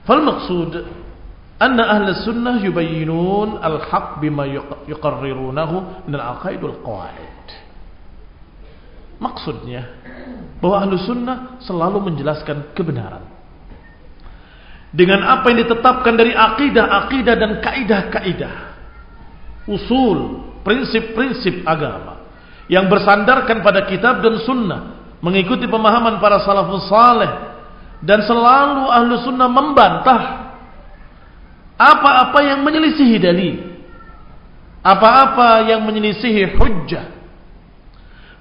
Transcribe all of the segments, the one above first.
Fal maqsud anna ahli sunnah yubayyinun al-haq bima yuqarrirunahu min al-aqaid wal qawaid. Maksudnya bahwa ahli sunnah selalu menjelaskan kebenaran dengan apa yang ditetapkan dari akidah-akidah dan kaidah-kaidah, usul, prinsip-prinsip agama yang bersandarkan pada kitab dan sunnah, mengikuti pemahaman para salafus saleh. Dan selalu ahlu sunnah membantah apa-apa yang menyelisihi dalil, apa-apa yang menyelisihi hujjah.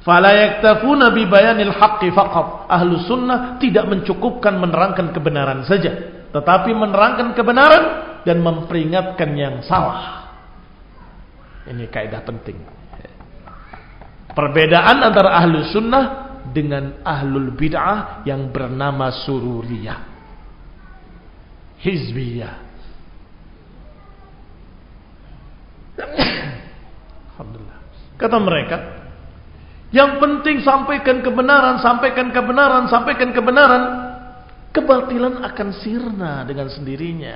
Fala yaktafuna bi bayanil haqqi faqat. Ahlu sunnah tidak mencukupkan menerangkan kebenaran saja, tetapi menerangkan kebenaran dan memperingatkan yang salah. Ini kaidah penting. Perbedaan antara ahlu sunnah dengan ahlul bid'ah yang bernama sururiyah, hizbiyah. Alhamdulillah. Kata mereka, yang penting sampaikan kebenaran, sampaikan kebenaran, sampaikan kebenaran. Kebatilan akan sirna dengan sendirinya.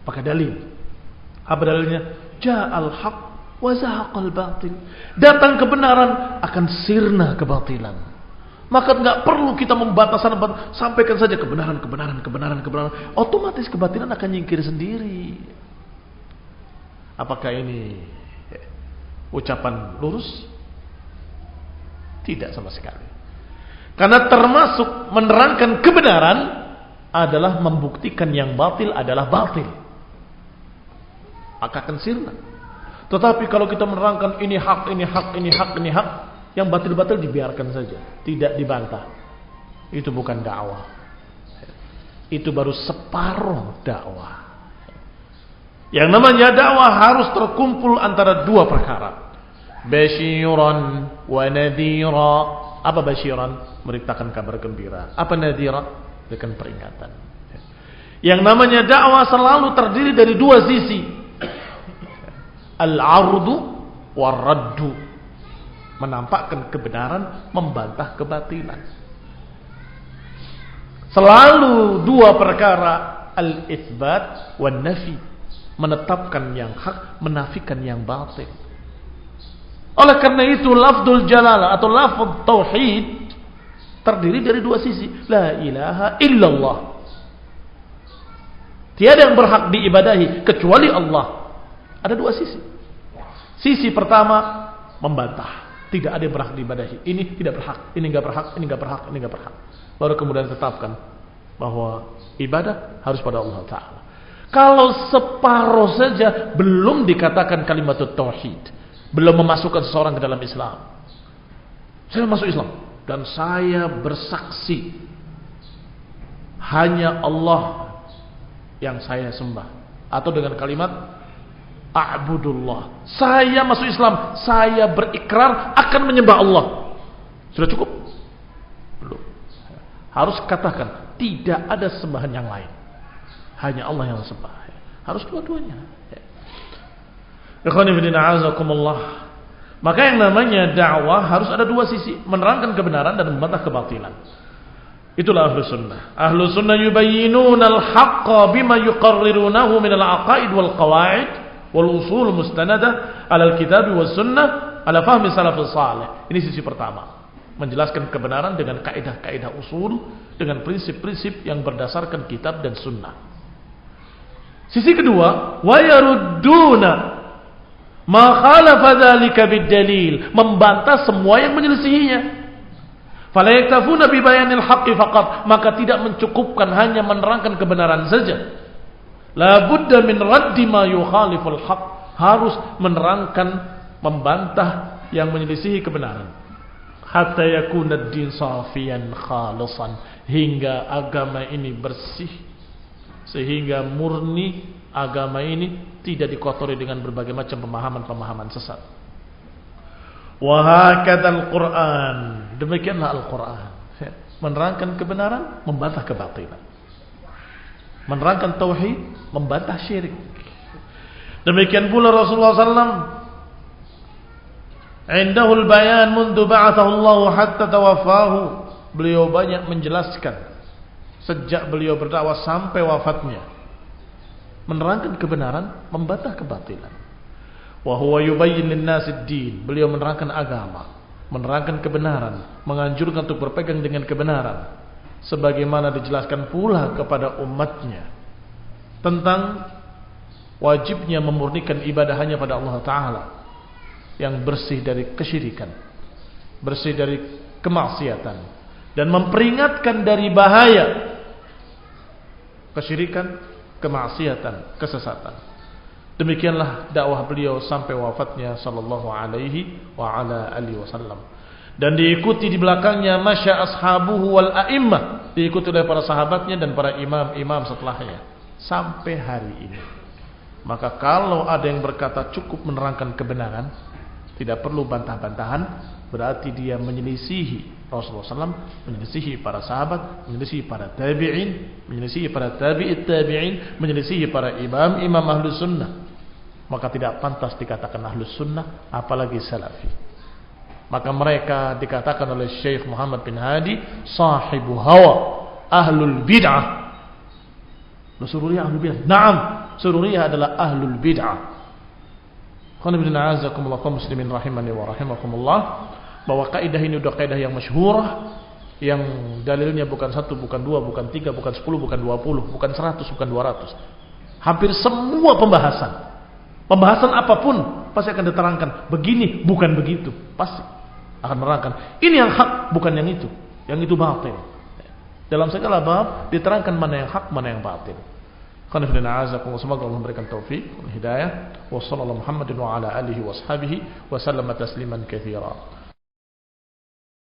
Pakai dalil. Apa dalilnya? Ja'al haq wa zahaqal batil. Datang kebenaran akan sirna kebatilan. Maka enggak perlu kita membatasan, sampaikan saja kebenaran. Otomatis kebatilan akan nyingkir sendiri. Apakah ini ucapan lurus? Tidak sama sekali. Karena termasuk menerangkan kebenaran adalah membuktikan yang batil adalah batil. Maka akan sirna. Tetapi kalau kita menerangkan ini hak, ini hak, ini hak, ini hak, yang batil-batil dibiarkan saja, tidak dibantah. Itu bukan dakwah. Itu baru separuh dakwah. Yang namanya dakwah harus terkumpul antara dua perkara. Basyiran wa nadhira. Apa basyiran? Memberitakan kabar gembira. Apa nadhira? Berikan peringatan. Yang namanya dakwah selalu terdiri dari dua sisi. Al-ardu war-raddu. Menampakkan kebenaran, membantah kebatilan. Selalu dua perkara, al-itsbat wan-nafi. Menetapkan yang hak, menafikan yang batil. Oleh karena itu lafzul jalalah atau lafz tauhid terdiri dari dua sisi. La ilaha illallah. Tiada yang berhak diibadahi kecuali Allah. Ada dua sisi. Sisi pertama membantah. Tidak ada yang berhak diibadahi. Ini tidak berhak, ini enggak berhak, ini enggak berhak, ini enggak berhak. Baru kemudian tetapkan bahwa ibadah harus pada Allah Ta'ala. Kalau separuh saja belum dikatakan kalimat tauhid, belum memasukkan seseorang ke dalam Islam. Saya masuk Islam dan saya bersaksi hanya Allah yang saya sembah, atau dengan kalimat a'budullah. Saya masuk Islam, saya berikrar akan menyembah Allah. Sudah cukup? Belum. Harus katakan tidak ada sembahan yang lain, hanya Allah yang sembah. Harus dua-duanya. Maka yang namanya dakwah harus ada dua sisi, menerangkan kebenaran dan membantah kebatilan. Itulah ahlu sunnah. Ahlu sunnah yubayyinuna al-haqqa bima yuqarrirunahu min al-aqaid wal qawaid wal usul mustanadah ala al-kitab was sunnah ala fahmi salafus salih. Ini sisi pertama, menjelaskan kebenaran dengan kaidah-kaidah usul, dengan prinsip-prinsip yang berdasarkan kitab dan sunnah. Sisi kedua, wa yarudduna ma khalafa dzalika bid-dalil, membantah semua yang menyelisihinya. Fala yaktafuna bi bayanil haqqi faqat, maka tidak mencukupkan hanya menerangkan kebenaran saja. La budda min raddi ma yukhaliful haqq, harus menerangkan, membantah yang menyelisihi kebenaran. Hatta yakuna ad-din safiyan khalisan, hingga agama ini bersih, sehingga murni agama ini tidak dikotori dengan berbagai macam pemahaman-pemahaman sesat. Wa hakadzal Qur'an, demikianlah Al-Qur'an, menerangkan kebenaran, membantah kebatilan. Menerangkan tauhid, membantah syirik. Demikian pula Rasulullah sallallahu indahul bayan mundu ba'athahu Allah hatta tawaffahu. Beliau banyak menjelaskan sejak beliau berdakwah sampai wafatnya. Menerangkan kebenaran, membantah kebatilan. Wa huwa yubayyin lin-nasi ad-din. Beliau menerangkan agama, menerangkan kebenaran, menganjurkan untuk berpegang dengan kebenaran, sebagaimana dijelaskan pula kepada umatnya tentang wajibnya memurnikan ibadah hanya pada Allah Ta'ala yang bersih dari kesyirikan, bersih dari kemaksiatan, dan memperingatkan dari bahaya kesyirikan, kemaksiatan, kesesatan. Demikianlah dakwah beliau sampai wafatnya sallallahu alaihi wa ala alihi wasallam. Dan diikuti di belakangnya masya ashabuhu wal a'immah, diikuti oleh para sahabatnya dan para imam-imam setelahnya sampai hari ini. Maka kalau ada yang berkata cukup menerangkan kebenaran, tidak perlu bantah-bantahan, berarti dia menyelisihi Rasulullah SAW, menyelisihi para sahabat, menyelisihi para tabi'in, menyelisihi para tabi'it tabi'in, menyelisihi para imam-imam ahlus sunnah. Maka tidak pantas dikatakan ahlus sunnah, apalagi salafi. Maka mereka dikatakan oleh Syekh Muhammad bin Hadi sahibu hawa, ahlul bid'ah. Sururiyah ahlul bid'ah. Naam, sururiyah adalah ahlul bid'ah. Qanibina azakumullah kaum muslimin rahimani wa rahimakumullah. Bahwa kaidah ini sudah kaidah yang masyhurah, yang dalilnya bukan 1, bukan 2, bukan 3, bukan 10, bukan 20, bukan 100, bukan 200. Hampir semua pembahasan apapun pasti akan diterangkan begini, bukan begitu. Pasti akan menerangkan ini yang hak, bukan yang itu batil. Dalam segala bab diterangkan mana yang hak, mana yang batil. Semoga Allah memberikan taufik dan hidayah. Wassallallahu Muhammadin wa ala alihi washabihi wa sallama tasliman katsira.